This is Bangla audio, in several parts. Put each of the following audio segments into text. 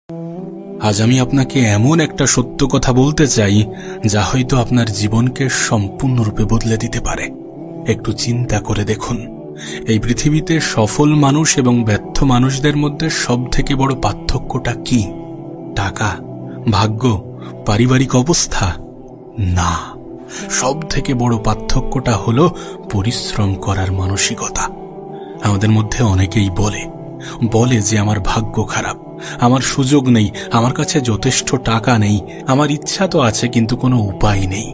আজ আমি আপনাকে এমন একটা সত্য কথা বলতে চাই যা হয়তো আপনার জীবনকে সম্পূর্ণরূপে বদলে দিতে পারে। একটু চিন্তা করে দেখুন, এই পৃথিবীতে সফল মানুষ এবং ব্যর্থ মানুষদের মধ্যে সবথেকে বড় পার্থক্যটা কি? টাকা, ভাগ্য, পারিবারিক অবস্থা? না, সবথেকে বড় পার্থক্যটা হলো পরিশ্রম করার মানসিকতা। আমাদের মধ্যে অনেকেই বলে যে আমার ভাগ্য খারাপ, আমার সুযোগ নেই, আমার কাছে যথেষ্ট টাকা নেই, আমার ইচ্ছা তো আছে কিন্তু কোনো উপায় নেই।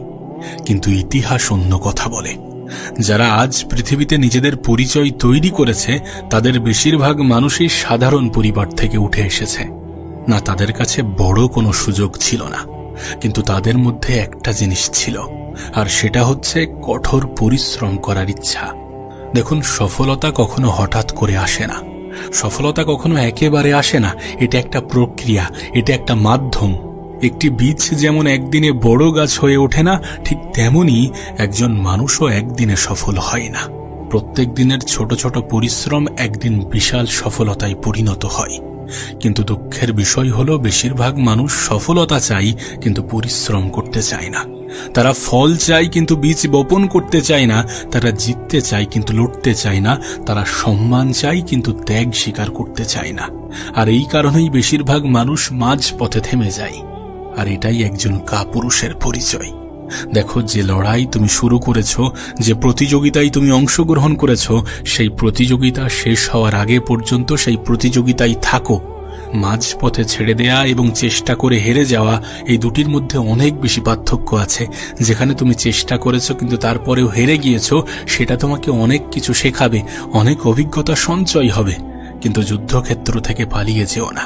কিন্তু ইতিহাস অন্য কথা বলে। যারা আজ পৃথিবীতে নিজেদের পরিচয় তৈরি করেছে তাদের বেশিরভাগ মানুষই সাধারণ পরিবার থেকে উঠে এসেছে। না, তাদের কাছে বড় কোনো সুযোগ ছিল না, কিন্তু তাদের মধ্যে একটা জিনিস ছিল, আর সেটা হচ্ছে কঠোর পরিশ্রম করার ইচ্ছা। দেখুন, সফলতা কখনো হঠাৎ করে আসে না, সফলতা কখনো একেবারে আসে না। এটা একটা প্রক্রিয়া, এটা একটা মাধ্যম। একটি বীজ যেমন একদিনে বড় গাছ হয়ে ওঠে না, ঠিক তেমনি একজন মানুষও একদিনে সফল হয় না। প্রত্যেক দিনের ছোট ছোট পরিশ্রম একদিন বিশাল সফলতায় পরিণত হয়। কিন্তু দুঃখের বিষয় হলো বেশিরভাগ মানুষ সফলতা চাই কিন্তু পরিশ্রম করতে চায় না। তারা ফল চায় কিন্তু বীজ বপন করতে চায় না। তারা জিততে চায় কিন্তু লড়তে চায় না। তারা সম্মান চায় কিন্তু ত্যাগ স্বীকার করতে চায় না। আর এই কারণেই বেশিরভাগ মানুষ মাঝ পথে থেমে যায়। আর এটাই একজন কাপুরুষের পরিচয়। দেখো, যে লড়াই তুমি শুরু করেছ, যে প্রতিযোগিতায় তুমি অংশগ্রহণ করেছ, সেই প্রতিযোগিতা শেষ হওয়ার আগে পর্যন্ত সেই প্রতিযোগিতায় থাকো। মাঝপথে ছেড়ে দেয়া এবং চেষ্টা করে হেরে যাওয়া, এই দুটির মধ্যে অনেক বেশি পার্থক্য আছে। যেখানে তুমি চেষ্টা করেছো কিন্তু তারপরেও হেরে গিয়েছো, সেটা তোমাকে অনেক কিছু শেখাবে, অনেক অভিজ্ঞতা সঞ্চয় হবে। কিন্তু যুদ্ধক্ষেত্র থেকে পালিয়ে যেও না,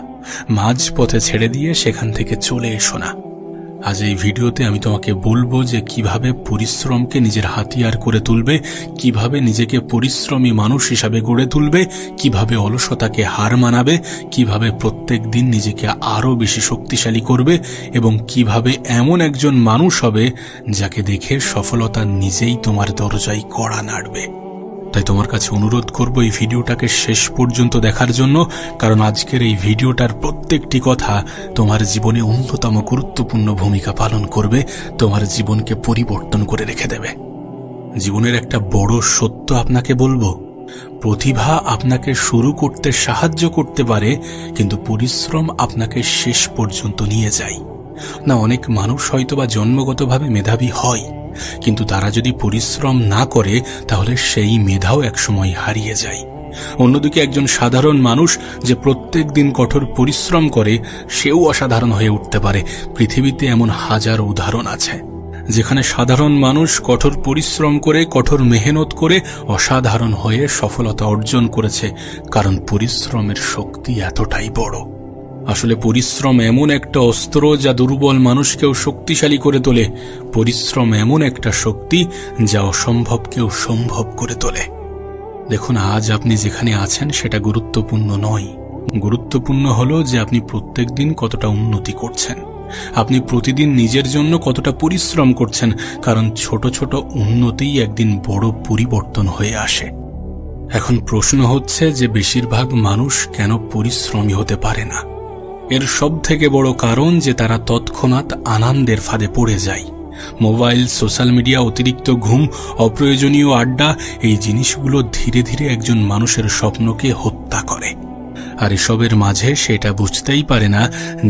মাঝপথে ছেড়ে দিয়ে সেখান থেকে চলে এসো না। আজ এই ভিডিওতে আমি তোমাকে বলবো যে কিভাবে পরিশ্রমকে নিজের হাতিয়ার করে তুলবে, কিভাবে নিজেকে পরিশ্রমী মানুষ হিসাবে গড়ে তুলবে, কিভাবে অলসতাকে হার মানাবে, কিভাবে প্রত্যেক দিন নিজেকে আরো বেশি শক্তিশালী করবে এবং কিভাবে এমন একজন মানুষ হবে যাকে দেখে সফলতা নিজেই তোমার দরজায় কড়া নাড়বে। তাই তোমার কাছে অনুরোধ করব এই ভিডিওটাকে শেষ পর্যন্ত দেখার জন্য, কারণ আজকের এই ভিডিওটার প্রত্যেকটি কথা তোমার জীবনে অন্যতম গুরুত্বপূর্ণ ভূমিকা পালন করবে, তোমার জীবনকে পরিবর্তন করে রেখে দেবে। জীবনের একটা বড় সত্য আপনাকে বলবো, প্রতিভা আপনাকে শুরু করতে সাহায্য করতে পারে, কিন্তু পরিশ্রম আপনাকে শেষ পর্যন্ত নিয়ে যায়। না, অনেক মানুষ হয়তোবা জন্মগতভাবে মেধাবী হয়, কিন্তু তারা যদি পরিশ্রম না করে তাহলে সেই মেধাও একসময় হারিয়ে যায়। অন্যদিকে একজন সাধারণ মানুষ যে প্রত্যেক দিন কঠোর পরিশ্রম করে, সেও অসাধারণ হয়ে উঠতে পারে। পৃথিবীতে এমন হাজার উদাহরণ আছে যেখানে সাধারণ মানুষ কঠোর পরিশ্রম করে, কঠোর মেহনত করে অসাধারণ হয়ে সফলতা অর্জন করেছে, কারণ পরিশ্রমের শক্তি এতটাই বড়। আসলে পরিশ্রম এমন একটা অস্ত্র যা দুর্বল মানুষকেও শক্তিশালী করে তোলে। পরিশ্রম এমন একটা শক্তি যা অসম্ভবকেও সম্ভব করে তোলে। দেখুন, আজ আপনি যেখানে আছেন সেটা গুরুত্বপূর্ণ নয়। গুরুত্বপূর্ণ হলো যে আপনি প্রত্যেক দিন কতটা উন্নতি করছেন, আপনি প্রতিদিন নিজের জন্য কতটা পরিশ্রম করছেন, কারণ ছোট ছোট উন্নতিই একদিন বড় পরিবর্তন হয়ে আসে। এখন প্রশ্ন হচ্ছে যে বেশিরভাগ মানুষ কেন পরিশ্রমী হতে পারে না? এর সবথেকে বড় কারণ যে তারা তৎক্ষণাৎ আনন্দের ফাঁদে পড়ে যায়। মোবাইল, সোশ্যাল মিডিয়া, অতিরিক্ত ঘুম, অপ্রয়োজনীয় আড্ডা, এই জিনিসগুলো ধীরে ধীরে একজন মানুষের স্বপ্নকে হত্যা করে। আর এসবের মাঝে সেটা বুঝতেই পারে না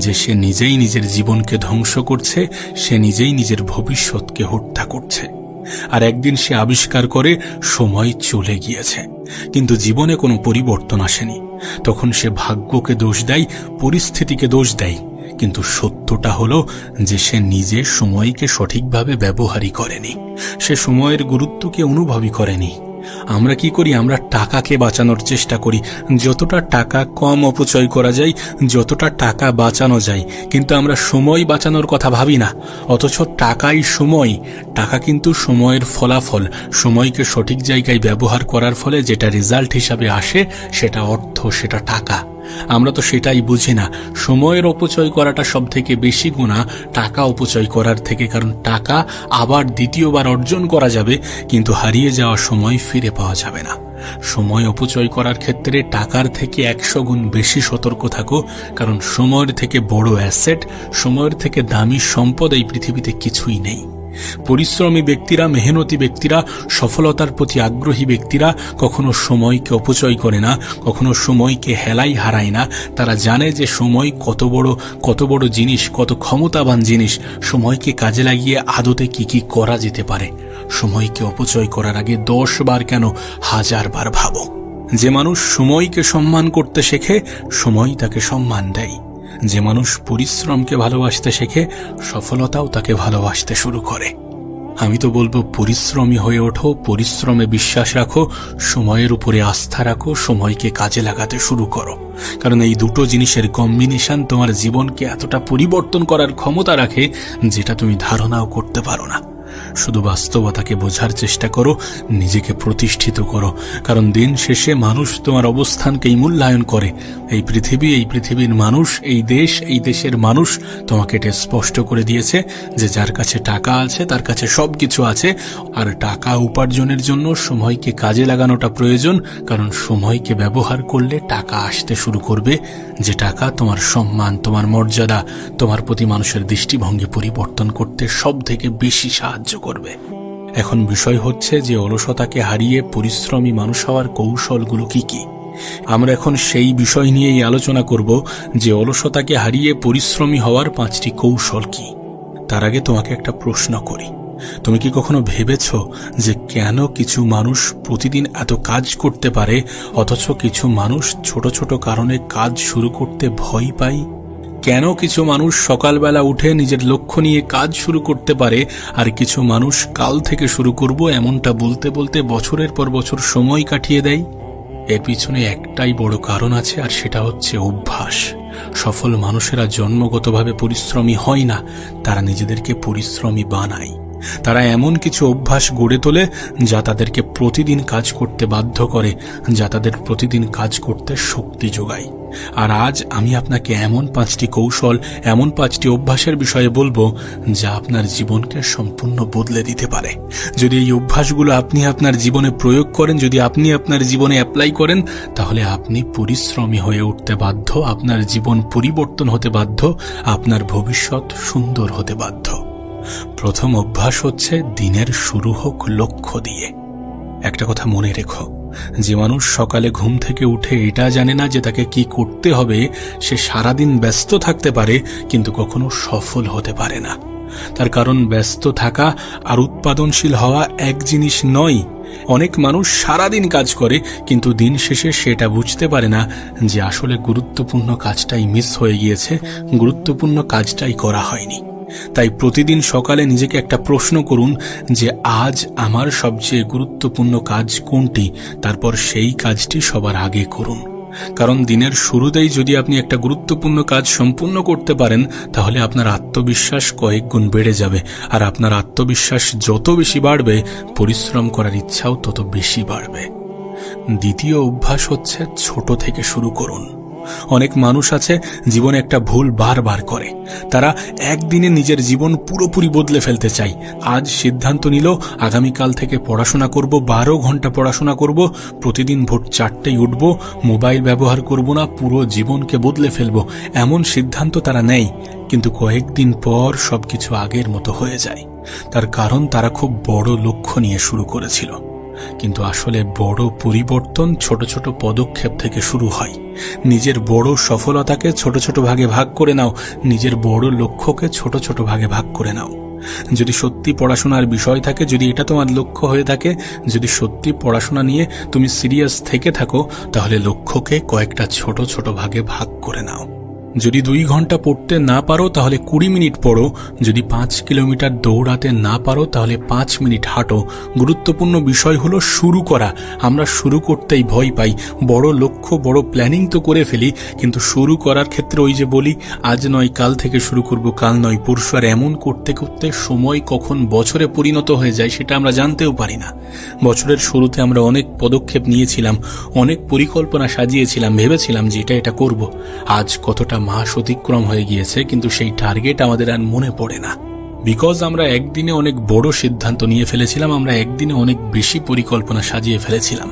যে সে নিজেই নিজের জীবনকে ধ্বংস করছে, সে নিজেই নিজের ভবিষ্যৎকে হত্যা করছে। আর একদিন সে আবিষ্কার করে সময় চলে গিয়েছে, কিন্তু জীবনে কোনো পরিবর্তন আসেনি। তখন সে ভাগ্যকে দোষ দেয়, পরিস্থিতিকে দোষ দেয়, কিন্তু সত্যটা হলো যে সে নিজে সময়কে সঠিকভাবে ব্যবহারই করেনি, সে সময়ের গুরুত্বকে অনুভবই করেনি। আমরা কি করি? আমরা টাকাকে বাঁচানোর চেষ্টা করি, যতটা টাকা কম অপচয় করা যায়, যতটা টাকা বাঁচানো যায়, কিন্তু আমরা সময় বাঁচানোর কথা ভাবি না। অথচ টাকাই সময়, টাকা কিন্তু সময়ের ফলাফল। সময়কে সঠিক জায়গায় ব্যবহার করার ফলে যেটা রেজাল্ট হিসাবে আসে সেটা অর্থ, সেটা টাকা। আমরা তো সেটাই বুঝি না। সময়ের অপচয় করাটা সব থেকে বেশি গুনাহ টাকা অপচয় করার থেকে, কারণ টাকা আবার দ্বিতীয়বার অর্জন করা যাবে, কিন্তু হারিয়ে যাওয়া সময় ফিরে পাওয়া যাবে না। সময় অপচয় করার ক্ষেত্রে টাকার থেকে 100 গুণ বেশি সতর্ক থাকো, কারণ সময়ের থেকে বড় অ্যাসেট, সময়ের থেকে দামি সম্পদ এই পৃথিবীতে কিছুই নেই। পরিশ্রমী ব্যক্তিরা, মেহনতি ব্যক্তিরা, সফলতার প্রতি আগ্রহী ব্যক্তিরা কখনো সময়কে অপচয় করে না, কখনো সময়কে হেলাই হারায় না। তারা জানে যে সময় কত বড় জিনিস, কত ক্ষমতাবান জিনিস। সময়কে কাজে লাগিয়ে আদতে কি করা যেতে পারে। সময়কে অপচয় করার আগে 10 বার কেন 1000 বার ভাবো। যে মানুষ সময়কে সম্মান করতে শেখে, সময় তাকে সম্মান দেয়। যে মানুষ পরিশ্রমকে ভালোবাসতে শেখে, সফলতাও তাকে ভালোবাসতে শুরু করে। আমি তো বলবো, পরিশ্রমী হয়ে ওঠো, পরিশ্রমে বিশ্বাস রাখো, সময়ের উপরে আস্থা রাখো, সময়কে কাজে লাগাতে শুরু করো। কারণ এই দুটো জিনিসের কম্বিনেশন তোমার জীবনকে এতটা পরিবর্তন করার ক্ষমতা রাখে, যেটা তুমি ধারণাও করতে পারো না। শুধু বাস্তবতাকে বোঝার চেষ্টা করো, নিজেকে প্রতিষ্ঠিত করো। কারণ দিন শেষে মানুষ তোমার অবস্থানকেই মূল্যায়ন করে। এই পৃথিবীর মানুষ, এই দেশের মানুষ তোমাকে এটা স্পষ্ট করে দিয়েছে যে যার কাছে টাকা আছে তার কাছে সবকিছু আছে। আর টাকা উপার্জনের জন্য সময়কে কাজে লাগানোটা প্রয়োজন, কারণ সময়কে ব্যবহার করলে টাকা আসতে শুরু করবে, যে টাকা তোমার সম্মান, তোমার মর্যাদা, তোমার প্রতি মানুষের দৃষ্টিভঙ্গি পরিবর্তন করতে সব থেকে বেশি সাহায্য করবে। এখন বিষয় হচ্ছে যে অলসতাকে হারিয়ে পরিশ্রমী মানুষ হওয়ার কৌশলগুলো কি। আমরা এখন সেই বিষয় নিয়েই আলোচনা করব যে অলসতাকে হারিয়ে পরিশ্রমী হওয়ার 5টি কৌশল কি। তার আগে তোমাকে একটা প্রশ্ন করি, তুমি কি কখনো ভেবেছ যে কেন কিছু মানুষ প্রতিদিন এত কাজ করতে পারে, অথচ কিছু মানুষ ছোট ছোট কারণে কাজ শুরু করতে ভয় পায়? কেন কিছু মানুষ সকালবেলা উঠে নিজের লক্ষ্য নিয়ে কাজ শুরু করতে পারে, আর কিছু মানুষ কাল থেকে শুরু করব এমনটা বলতে বলতে বছরের পর বছর সময় কাটিয়ে দেয়? এর পিছনে একটাই বড় কারণ আছে, আর সেটা হচ্ছে অভ্যাস। সফল মানুষেরা জন্মগতভাবে পরিশ্রমী হয় না, তারা নিজেদেরকে পরিশ্রমী বানায়। তারা এমন কিছু অভ্যাস গড়ে তোলে যা তাদেরকে প্রতিদিন কাজ করতে বাধ্য করে, যা তাদের প্রতিদিন কাজ করতে শক্তি যোগায়। আর আজ আমি আপনাকে এমন 5টি কৌশল, এমন 5টি অভ্যাসের বিষয়ে বলবো যা আপনার জীবনকে সম্পূর্ণ বদলে দিতে পারে। যদি এই অভ্যাসগুলো আপনি আপনার জীবনে প্রয়োগ করেন, যদি আপনি আপনার জীবনে অ্যাপ্লাই করেন, তাহলে আপনি পরিশ্রমী হয়ে উঠতে বাধ্য, আপনার জীবন পরিবর্তন হতে বাধ্য, আপনার ভবিষ্যৎ সুন্দর হতে বাধ্য। প্রথম অভ্যাস হচ্ছে দিনের শুরু হোক লক্ষ্য দিয়ে। একটা কথা মনে রেখো, যে মানুষ সকালে ঘুম থেকে উঠে এটা জানে না যে তাকে কি করতে হবে, সে সারাদিন ব্যস্ত থাকতে পারে কিন্তু কখনো সফল হতে পারে না। তার কারণ ব্যস্ত থাকা আর উৎপাদনশীল হওয়া এক জিনিস নয়। অনেক মানুষ সারাদিন কাজ করে কিন্তু দিন শেষে সেটা বুঝতে পারে না যে আসলে গুরুত্বপূর্ণ কাজটাই মিস হয়ে গিয়েছে, গুরুত্বপূর্ণ কাজটাই করা হয়নি। তাই প্রতিদিন সকালে নিজেকে একটা প্রশ্ন করুন যে আজ আমার সবচেয়ে গুরুত্বপূর্ণ কাজ কোনটি, তারপর সেই কাজটি সবার আগে করুন। কারণ দিনের শুরুতেই যদি আপনি একটা গুরুত্বপূর্ণ কাজ সম্পূর্ণ করতে পারেন, তাহলে আপনার আত্মবিশ্বাস কয়েক গুণ বেড়ে যাবে। আর আপনার আত্মবিশ্বাস যত বেশি বাড়বে, পরিশ্রম করার ইচ্ছাও তত বেশি বাড়বে। দ্বিতীয় অভ্যাস হচ্ছে ছোট থেকে শুরু করুন। অনেক মানুষ আছে জীবনে একটা ভুল বারবার করে। তারা একদিনে নিজের জীবন পুরোপুরি বদলে ফেলতে চায়। আজ সিদ্ধান্ত নিল আগামীকাল থেকে পড়াশোনা করব, 12 ঘন্টা পড়াশোনা করব, প্রতিদিন ভোর 4টায় উঠব, মোবাইল ব্যবহার করব না, পুরো জীবনকে বদলে ফেলব। এমন সিদ্ধান্ত তারা নেয়, কিন্তু কয়েকদিন পর সবকিছু আগের মতো হয়ে যায়। তার কারণ তারা খুব বড় লক্ষ্য নিয়ে শুরু করেছিল। কিন্তু আসলে বড় পরিবর্তন ছোট ছোট পদক্ষেপ থেকে শুরু হয়। নিজের বড় সফলতাকে ছোট ছোট ভাগে ভাগ করে নাও, নিজের বড় লক্ষ্যকে ছোট ছোট ভাগে ভাগ করে নাও। যদি সত্যি পড়াশোনার বিষয় থাকে, যদি এটা তোমার লক্ষ্য হয়ে থাকে, যদি সত্যি পড়াশোনা নিয়ে তুমি সিরিয়াস থেকে থাকো, তাহলে লক্ষ্যকে কয়েকটা ছোট ছোট ভাগে ভাগ করে নাও। যদি 2 ঘন্টা পড়তে না পারো তাহলে 20 মিনিট পড়ো। যদি 5 কিলোমিটার দৌড়াতে না পারো তাহলে 5 মিনিট হাঁটো। গুরুত্বপূর্ণ বিষয় হলো শুরু করা। আমরা শুরু করতেই ভয় পাই। বড় লক্ষ্য, বড় প্ল্যানিং তো করে ফেলি, কিন্তু শুরু করার ক্ষেত্রে ওই যে বলি আজ নয় কাল থেকে শুরু করব, কাল নয় পরশু, আর এমন করতে করতে সময় কখন বছরে পরিণত হয়ে যায় সেটা আমরা জানতেও পারি না। বছরের শুরুতে আমরা অনেক পদক্ষেপ নিয়েছিলাম, অনেক পরিকল্পনা সাজিয়েছিলাম, ভেবেছিলাম যে এটা করব। আজ কতটা মাস অতিক্রম হয়ে গিয়েছে কিন্তু সেই টার্গেট আমাদের আর মনে পড়ে না। বিকজ আমরা একদিনে অনেক বড় সিদ্ধান্ত নিয়ে ফেলেছিলাম, আমরা একদিনে অনেক বেশি পরিকল্পনা সাজিয়ে ফেলেছিলাম।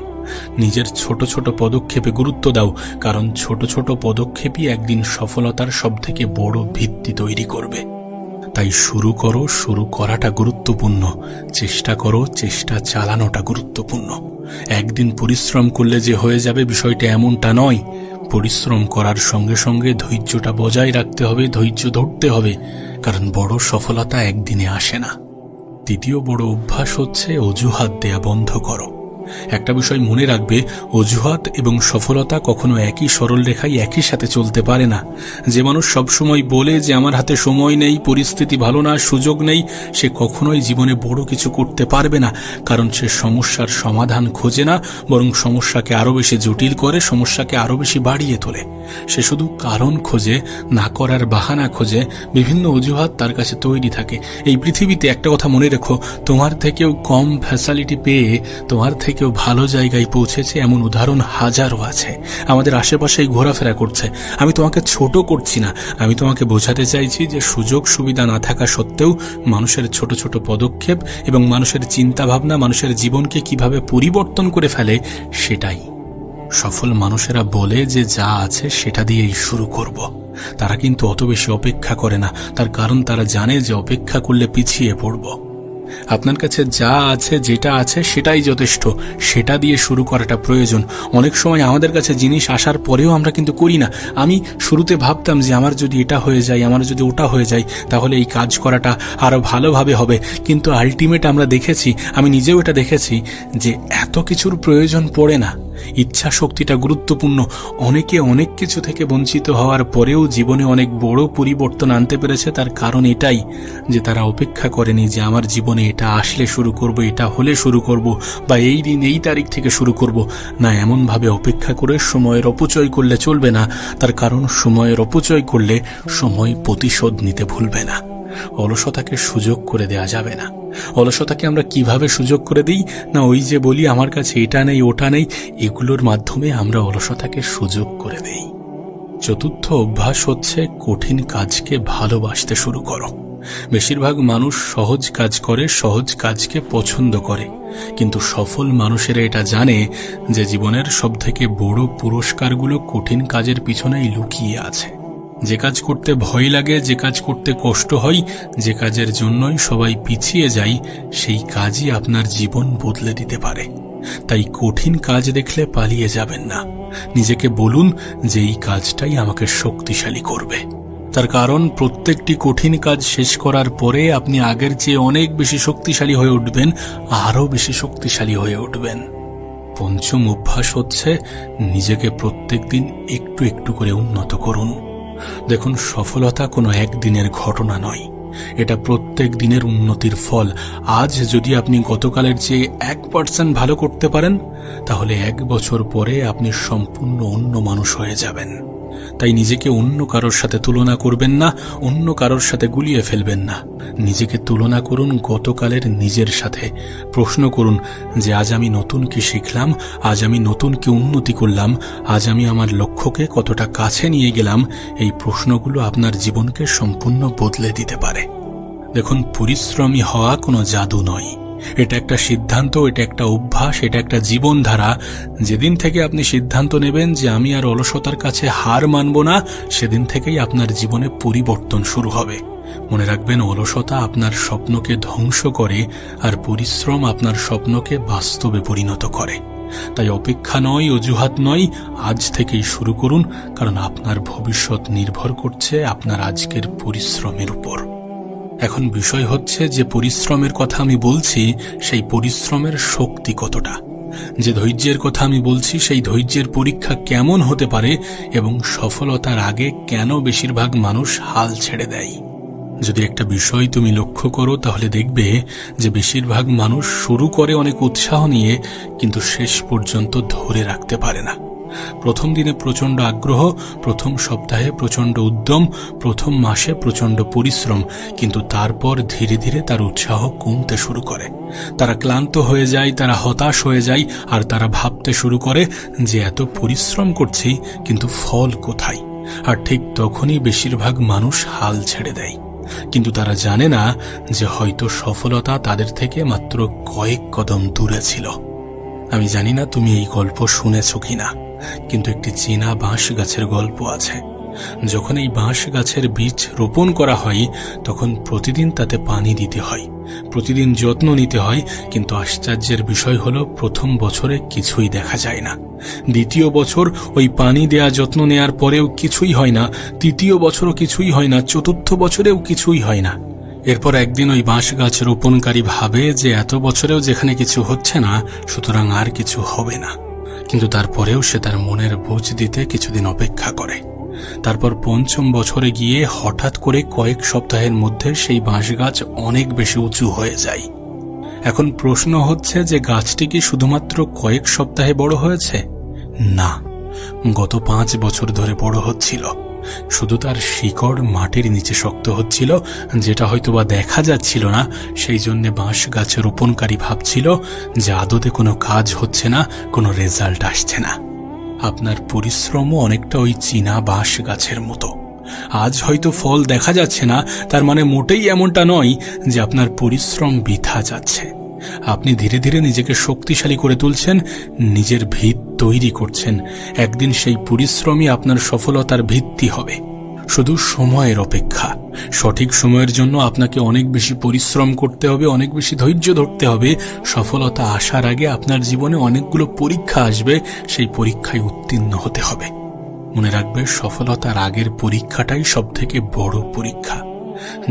নিজের ছোট ছোট পদক্ষেপে গুরুত্ব দাও, কারণ ছোট ছোট পদক্ষেপই একদিন সফলতার সবথেকে বড় ভিত্তি তৈরি করবে। তাই শুরু করো, শুরু করাটা গুরুত্বপূর্ণ। চেষ্টা করো, চেষ্টা চালানোটা গুরুত্বপূর্ণ। একদিন পরিশ্রম করলে যে হয়ে যাবে বিষয়টা এমনটা নয়। পরিশ্রম করার সঙ্গে সঙ্গে ধৈর্যটা বজায় রাখতে হবে, ধৈর্য ধরতে হবে, কারণ বড় সফলতা একদিনে আসে না। দ্বিতীয় বড় অভ্যাস হচ্ছে অজুহাত দেয়া বন্ধ করো। একটা বিষয় মনে রাখবে, অজুহাত এবং সফলতা কখনো একই সরল রেখায় একই সাথে চলতে পারে না। যে মানুষ সবসময় বলে যে আমার হাতে সময় নেই, পরিস্থিতি ভালো না, সুযোগ নেই, সে কখনোই জীবনে বড় কিছু করতে পারবে না। কারণ সে সমস্যার সমাধান খোঁজে না, বরং সমস্যাকে আরো বেশি জটিল করে, সমস্যাকে আরো বেশি বাড়িয়ে তোলে। সে শুধু কারণ খোঁজে, না করার বাহানা খোঁজে, বিভিন্ন অজুহাত তার কাছে তৈরি থাকে। এই পৃথিবীতে একটা কথা মনে রেখো, তোমার থেকেও কম ফ্যাসিলিটি পেয়ে তোমার থেকেও ভালো জায়গায় পৌঁছেছে এমন উদাহরণ হাজারো আছে, আমাদের আশেপাশেই ঘোরাফেরা করছে। আমি তোমাকে ছোট করছি না, আমি তোমাকে বোঝাতে চাইছি যে সুযোগ সুবিধা না থাকা সত্ত্বেও মানুষের ছোট ছোট পদক্ষেপ এবং মানুষের চিন্তা ভাবনা মানুষের জীবনকে কিভাবে পরিবর্তন করে ফেলে, সেটাই। সফল মানুষেরা বলে যে যা আছে সেটা দিয়েই শুরু করব। তারা কিন্তু অত বেশি অপেক্ষা করে না, তার কারণ তারা জানে যে অপেক্ষা করলে পিছিয়ে পড়ব। আপনার কাছে যা আছে, যেটা আছে সেটাই যথেষ্ট, সেটা দিয়ে শুরু করাটা প্রয়োজন। অনেক সময় আমাদের কাছে জিনিস আসার পরেও আমরা কিন্তু করি না। আমি শুরুতে ভাবতাম যে আমার যদি এটা হয়ে যায়, আমার যদি ওটা হয়ে যায়, তাহলে এই কাজ করাটা আরো ভালোভাবে হবে। কিন্তু আলটিমেট আমরা দেখেছি, আমি নিজেও এটা দেখেছি, যে এত কিছুর প্রয়োজন পড়ে না। ইচ্ছা শক্তিটা গুরুত্বপূর্ণ। অনেকে অনেক কিছু থেকে বঞ্চিত হওয়ার পরেও জীবনে অনেক বড় পরিবর্তন আনতে পেরেছে। তার কারণ এটাই যে তারা অপেক্ষা করেনি যে আমার জীবনে এটা আসলে শুরু করব, এটা হলে শুরু করব, বা এই দিন এই তারিখ থেকে শুরু করব না। এমনভাবে অপেক্ষা করে সময়ের অপচয় করলে চলবে না। তার কারণ সময়ের অপচয় করলে সময় প্রতিশোধ নিতে ভুলবে না। অলসতাকে সুযোগ করে দেয়া যাবে না। অলসতাকে আমরা কিভাবে সুযোগ করে দিই না, ওই যে বলি আমার কাছে এটা নেই ওটা নেই, এগুলোর মাধ্যমে আমরা অলসতাকে সুযোগ করে দেই। চতুর্থ অভ্যাস হচ্ছে কঠিন কাজকে ভালোবাসতে শুরু করো। বেশিরভাগ মানুষ সহজ কাজ করে, সহজ কাজকে পছন্দ করে, কিন্তু সফল মানুষেরা এটা জানে যে জীবনের সবথেকে বড় পুরস্কারগুলো কঠিন কাজের পিছনেই লুকিয়ে আছে। যে কাজ করতে ভয় লাগে, যে কাজ করতে কষ্ট হয়, যে কাজের জন্যই সবাই পিছিয়ে যায়, সেই কাজই আপনার জীবন বদলে দিতে পারে। তাই কঠিন কাজ দেখলে পালিয়ে যাবেন না। নিজেকে বলুন যে এই কাজটাই আমাকে শক্তিশালী করবে। তার কারণ প্রত্যেকটি কঠিন কাজ শেষ করার পরে আপনি আগের চেয়ে অনেক বেশি শক্তিশালী হয়ে উঠবেন, আরো বেশি শক্তিশালী হয়ে উঠবেন। পঞ্চম অভ্যাস হচ্ছে নিজেকে প্রত্যেকদিন একটু একটু করে উন্নত করুন। দেখুন, সফলতা কোনো একদিনের ঘটনা নয়, এটা প্রত্যেক দিনের উন্নতির ফল। আজ যদি আপনি গতকালের চেয়ে 1% ভালো করতে পারেন, তাহলে 1 বছর পরে আপনি সম্পূর্ণ অন্য মানুষ হয়ে যাবেন। তাই নিজেকে অন্য কারোর সাথে তুলনা করবেন না, অন্য কারোর সাথে গুলিয়ে ফেলবেন না। নিজেকে তুলনা করুন গতকালের নিজের সাথে। প্রশ্ন করুন যে আজ আমি নতুন কি শিখলাম, আজ আমি নতুন কি উন্নতি করলাম, আজ আমি আমার লক্ষ্যকে কতটা কাছে নিয়ে গেলাম। এই প্রশ্নগুলো আপনার জীবনকে সম্পূর্ণ বদলে দিতে পারে। দেখুন, পরিশ্রমী হওয়া কোনো জাদু নয়, এটা একটা সিদ্ধান্ত, এটা একটা অভ্যাস, এটা একটা জীবনধারা। যেদিন থেকে আপনি সিদ্ধান্ত নেবেন যে আমি আর অলসতার কাছে হার মানব না, সেদিন থেকেই আপনার জীবনে পরিবর্তন শুরু হবে। মনে রাখবেন, অলসতা আপনার স্বপ্নকে ধ্বংস করে, আর পরিশ্রম আপনার স্বপ্নকে বাস্তবে পরিণত করে। তাই অপেক্ষা নয়, অজুহাত নয়, আজ থেকেই শুরু করুন, কারণ আপনার ভবিষ্যৎ নির্ভর করছে আপনার আজকের পরিশ্রমের উপর। এখন বিষয় হচ্ছে যে পরিশ্রমের কথা আমি বলছি, সেই পরিশ্রমের শক্তি কতটা। যে ধৈর্যের কথা আমি বলছি, সেই ধৈর্যের পরীক্ষা কেমন হতে পারে, এবং সফলতার আগে কেন বেশিরভাগ মানুষ হাল ছেড়ে দেয়। যদি একটা বিষয় তুমি লক্ষ্য করো, তাহলে দেখবে যে বেশিরভাগ মানুষ শুরু করে অনেক উৎসাহ নিয়ে, কিন্তু শেষ পর্যন্ত ধরে রাখতে পারে না। প্রথম দিনে প্রচণ্ড আগ্রহ, প্রথম সপ্তাহে প্রচণ্ড উদ্যম, প্রথম মাসে প্রচণ্ড পরিশ্রম, কিন্তু তারপর ধীরে ধীরে তার উৎসাহ কমতে শুরু করে। তারা ক্লান্ত হয়ে যায়, তারা হতাশ হয়ে যায়, আর তারা ভাবতে শুরু করে যে এত পরিশ্রম করছি, কিন্তু ফল কোথায়। আর ঠিক তখনই বেশিরভাগ মানুষ হাল ছেড়ে দেয়। কিন্তু তারা জানে না যে হয়তো সফলতা তাদের থেকে মাত্র কয়েক কদম দূরে ছিল। আমি জানি না তুমি এই গল্প শুনেছ কিনা, কিন্তু একটি চীনা বাঁশ গাছের গল্প আছে। যখন এই বাঁশ গাছের বীজ রোপণ করা হয় তখন প্রতিদিন তাতে পানি দিতে হয়, প্রতিদিন যত্ন নিতে হয়। কিন্তু আশ্চর্যের বিষয় হলো প্রথম বছরে কিছুই দেখা যায় না, দ্বিতীয় বছর ওই পানি দেয়া যত্ন নেয়ার পরেও কিছুই হয় না, তৃতীয় বছরও কিছুই হয় না, চতুর্থ বছরেও কিছুই হয় না। এরপর একদিন ওই বাঁশ গাছ রোপণকারী ভাবে যে এত বছরেও যেখানে কিছু হচ্ছে না, সুতরাং আর কিছু হবে না। কিন্তু তারপরেও সে তার মনের বোঝ দিতে কিছুদিন অপেক্ষা করে। তারপর পঞ্চম বছরে গিয়ে হঠাৎ করে কয়েক সপ্তাহের মধ্যে সেই বাঁশ গাছ অনেক বেশি উঁচু হয়ে যায়। এখন প্রশ্ন হচ্ছে যে গাছটি কি শুধুমাত্র কয়েক সপ্তাহে বড় হয়েছে? না, গত 5 বছর ধরে বড় হচ্ছিল। শুধু তার শিকড় মাটির নিচে শক্ত হচ্ছিল, যেটা হয়তোবা দেখা যাচ্ছিল না। সেই জন্য বাঁশ গাছ রোপণকারী ভাবছিল যে আদতে কোনো কাজ হচ্ছে না, কোনো রেজাল্ট আসছে না। আপনার পরিশ্রমও অনেকটা ওই চীনা বাঁশ গাছের মতো। আজ হয়তো ফল দেখা যাচ্ছে না, তার মানে মোটেই এমনটা নয় যে আপনার পরিশ্রম বৃথা যাচ্ছে। আপনি ধীরে ধীরে নিজেকে শক্তিশালী করে তুলছেন, নিজের ভিত তৈরি করছেন। একদিন সেই পরিশ্রমই আপনার সফলতার ভিত্তি হবে। শুধু সময়ের অপেক্ষা। সঠিক সময়ের জন্য আপনাকে অনেক বেশি পরিশ্রম করতে হবে, অনেক বেশি ধৈর্য ধরতে হবে। সফলতা আসার আগে আপনার জীবনে অনেকগুলো পরীক্ষা আসবে, সেই পরীক্ষায় উত্তীর্ণ হতে হবে। মনে রাখবে, সফলতার আগের পরীক্ষাটাই সবথেকে বড় পরীক্ষা।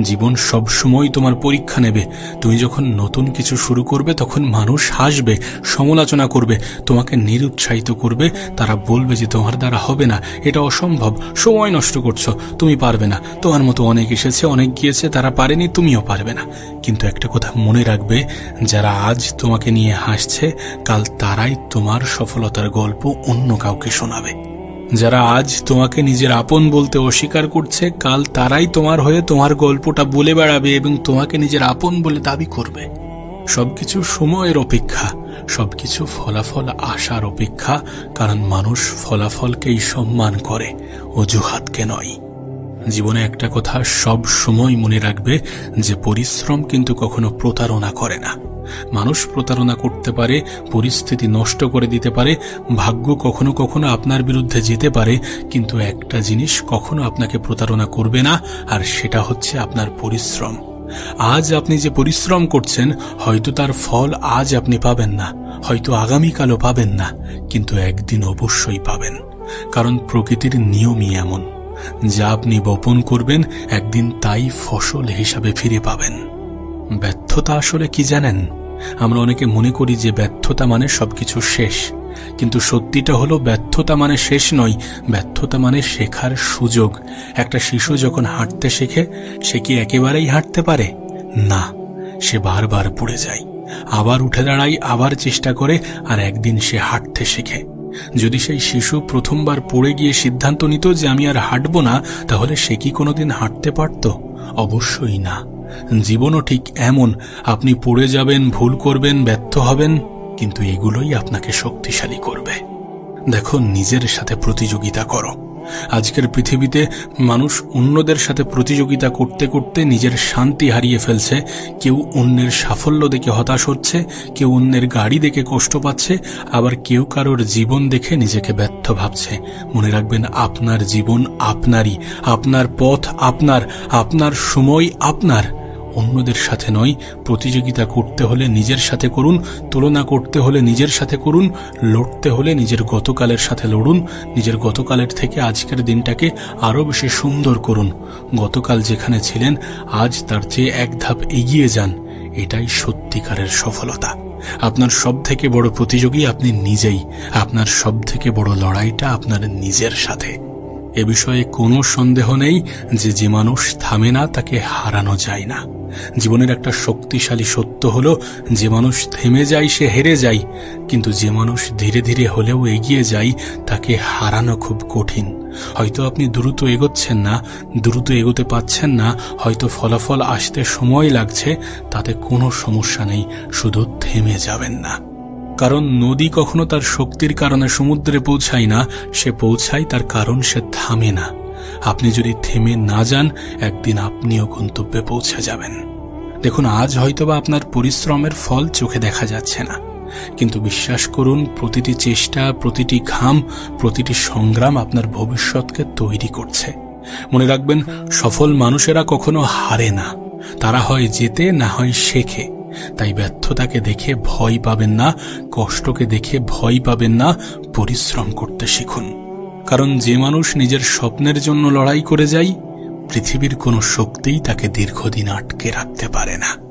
জীবন সব সময় তোমার পরীক্ষা নেবে। তুমি যখন নতুন কিছু শুরু করবে তখন মানুষ হাসবে, সমালোচনা করবে, তোমাকে নিরুৎসাহিত করবে। তারা বলবে যে তোমার দ্বারা হবে না, এটা অসম্ভব, সময় নষ্ট করছো, তুমি পারবে না, তোমার মতো অনেক এসেছে, অনেক গিয়েছে, তারা পারেনি, তুমিও পারবে না। কিন্তু একটা কথা মনে রাখবে, যারা আজ তোমাকে নিয়ে হাসছে, কাল তারাই তোমার সফলতার গল্প অন্য কাউকে শোনাবে। যারা আজ তোমাকে নিজের আপন বলতে অস্বীকার করছে, কাল তারাই তোমার হয়ে তোমার গল্পটা বলে বেড়াবে এবং তোমাকে নিজের আপন বলে দাবি করবে। সবকিছু সময়ের অপেক্ষা, সবকিছু ফলাফল আসার অপেক্ষা। কারণ মানুষ ফলাফলকেই সম্মান করে, অজুহাতকে নয়। জীবনে একটা কথা সব সময় মনে রাখবে, যে পরিশ্রম কিন্তু কখনো প্রতারণা করে না। মানুষ প্রতারণা করতে পারে, পরিস্থিতি নষ্ট করে দিতে পারে, ভাগ্য কখনো কখনো আপনার বিরুদ্ধে যেতে পারে, কিন্তু একটা জিনিস কখনো আপনাকে প্রতারণা করবে না, আর সেটা হচ্ছে আপনার পরিশ্রম। আজ আপনি যে পরিশ্রম করছেন, হয়তো তার ফল আজ আপনি পাবেন না, হয়তো আগামীকালও পাবেন না, কিন্তু একদিন অবশ্যই পাবেন। কারণ প্রকৃতির নিয়মই এমন, যা আপনি বপন করবেন একদিন তাই ফসল হিসাবে ফিরে পাবেন। ব্যর্থতা আসলে কি জানেন? আমরা অনেকে মনে করি যে ব্যর্থতা মানে সবকিছু শেষ, কিন্তু সত্যিটা হলো ব্যর্থতা মানে শেষ নয়, ব্যর্থতা মানে শেখার সুযোগ। একটা শিশু যখন হাঁটতে শেখে, সে কি একেবারেই হাঁটতে পারে? না, সে বারবার পড়ে যায়, আবার উঠে দাঁড়ায়, আবার চেষ্টা করে, আর একদিন সে হাঁটতে শেখে। যদি সেই শিশু প্রথমবার পড়ে গিয়ে সিদ্ধান্ত নিত যে আমি আর হাঁটব না, তাহলে সে কি কোনোদিন হাঁটতে পারত? অবশ্যই না। জীবনও ঠিক এমন, আপনি পড়ে যাবেন, ভুল করবেন, ব্যর্থ হবেন, কিন্তু এগুলোই আপনাকে শক্তিশালী করবে। দেখো, নিজের সাথে প্রতিযোগিতা করো। আজকের পৃথিবীতে মানুষ অন্যদের সাথে প্রতিযোগিতা করতে করতে নিজের শান্তি হারিয়ে ফেলছে। কেউ অন্যের সাফল্য দেখে হতাশ হচ্ছে, কেউ অন্যের গাড়ি দেখে কষ্ট পাচ্ছে, আবার কেউ কারোর জীবন দেখে নিজেকে ব্যর্থ ভাবছে। মনে রাখবেন, আপনার জীবন আপনারই, আপনার পথ আপনার, আপনার সময় আপনার। অন্যদের সাথে নয়। প্রতিযোগিতা করতে হলে নিজের সাথে করুন, তুলনা করতে হলে নিজের সাথে করুন, লড়তে হলে নিজের গতকালের সাথে লড়ুন। নিজের গতকালের থেকে আজকের দিনটাকে আরো বেশি সুন্দর করুন। গতকাল যেখানে ছিলেন, আজ তার চেয়ে এক ধাপ এগিয়ে যান। এটাই সত্যিকারের সফলতা। আপনার সব থেকে বড় প্রতিযোগী আপনি নিজেই। আপনার সব থেকে বড় লড়াইটা আপনার নিজের সাথে। এ বিষয়ে কোনো সন্দেহ নেই যে মানুষ থামে না, তাকে হারানো যায় না। জীবনের একটা শক্তিশালী সত্য হলো, যে মানুষ থেমে যায় সে হেরে যায়, কিন্তু যে মানুষ ধীরে ধীরে হলেও এগিয়ে যায় তাকে হারানো খুব কঠিন। হয়তো আপনি দ্রুত এগোচ্ছেন না, দ্রুত এগোতে পাচ্ছেন না, হয়তো ফলাফল আসতে সময় লাগছে, তাতে কোনো সমস্যা নেই, শুধু থেমে যাবেন না। কারণ নদী কখনো তার শক্তির কারণে সমুদ্রে পৌঁছায় না, সে পৌঁছায় তার কারণ সে থামে না। আপনি যদি থেমে না যান, একদিন আপনিও গন্তব্যে পৌঁছে যাবেন। দেখুন, আজ হয়তোবা আপনার পরিশ্রমের ফল চোখে দেখা যাচ্ছে না, কিন্তু বিশ্বাস করুন, প্রতিটি চেষ্টা, প্রতিটি ঘাম, প্রতিটি সংগ্রাম আপনার ভবিষ্যৎকে তৈরি করছে। মনে রাখবেন, সফল মানুষেরা কখনো হারে না, তারা হয় জেতে, না হয় শেখে। তাই ব্যর্থতাকে দেখে ভয় পাবেন না, কষ্টকে দেখে ভয় পাবেন না, পরিশ্রম করতে শিখুন। কারণ যে মানুষ নিজের স্বপ্নের জন্য লড়াই করে যায়, পৃথিবীর কোনো শক্তিই তাকে দীর্ঘদিন আটকে রাখতে পারে না।